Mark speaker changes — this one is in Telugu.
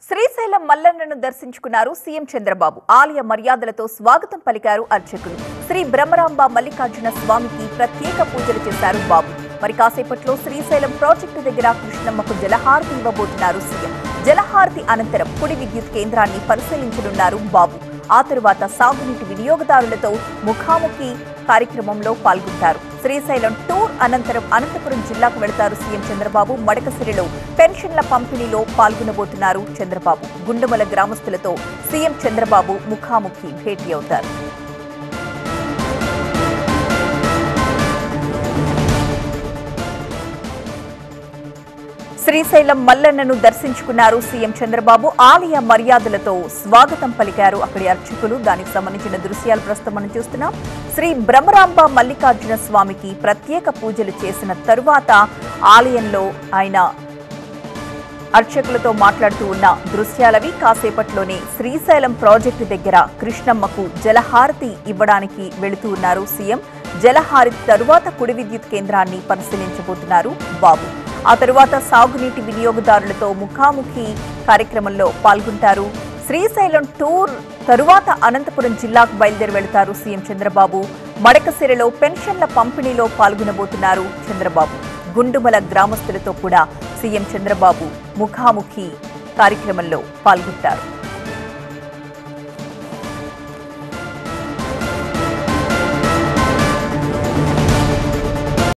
Speaker 1: శ్రీశైలం మల్లన్నను దర్శించుకున్నారు సీఎం చంద్రబాబు. ఆలయ మర్యాదలతో స్వాగతం పలికారు అర్చకులు. శ్రీ బ్రహ్మరాంబ మల్లికార్జున స్వామికి ప్రత్యేక పూజలు చేశారు బాబు. మరి కాసేపట్లో శ్రీశైలం ప్రాజెక్టు దగ్గర కృష్ణమ్మకు జలహారతి ఇవ్వబోతున్నారు సీఎం. జలహారతి అనంతరం కుడి విద్యుత్ కేంద్రాన్ని పరిశీలించనున్నారు బాబు. ఆ తరువాత సాగునీటి వినియోగదారులతో ముఖాముఖి కార్యక్రమంలో పాల్గొంటారు. శ్రీశైలం టూర్ అనంతరం అనంతపురం జిల్లాకు వెళతారు సీఎం చంద్రబాబు. మడకసిరిలో పెన్షన్ల పంపిణీలో పాల్గొనబోతున్నారు చంద్రబాబు. గుండుమల గ్రామస్తులతో సీఎం చంద్రబాబు ముఖాముఖి భేటీ అవుతారు. శ్రీశైలం మల్లన్నను దర్శించుకున్నారు సీఎం చంద్రబాబు. ఆలయ మర్యాదలతో స్వాగతం పలికారు అక్కడి అర్చకులు. దానికి సంబంధించిన దృశ్యాలు ప్రస్తుతం మనం చూస్తున్నాం. శ్రీ బ్రహ్మరాంబ మల్లికార్జున స్వామికి ప్రత్యేక పూజలు చేసిన తరువాత ఆలయంలో ఆయన అర్చకులతో మాట్లాడుతూ ఉన్న దృశ్యాలవి. కాసేపట్లోనే శ్రీశైలం ప్రాజెక్టు దగ్గర కృష్ణమ్మకు జలహారతి ఇవ్వడానికి వెళుతూ ఉన్నారు సీఎం. జలహారతి తరువాత కుడి విద్యుత్ కేంద్రాన్ని పరిశీలించబోతున్నారు బాబు. ఆ తరువాత సాగునీటి వినియోగదారులతో ముఖాముఖి కార్యక్రమంలో పాల్గొంటారు. శ్రీశైలం టూర్ తరువాత అనంతపురం జిల్లాకు బయలుదేరి వెళతారు సీఎం చంద్రబాబు. మడకసిరిలో పెన్షన్ల పంపిణీలో పాల్గొనబోతున్నారు చంద్రబాబు. గుండుమల గ్రామస్తులతో కూడా సీఎం చంద్రబాబు ముఖాముఖి కార్యక్రమంలో పాల్గొంటారు.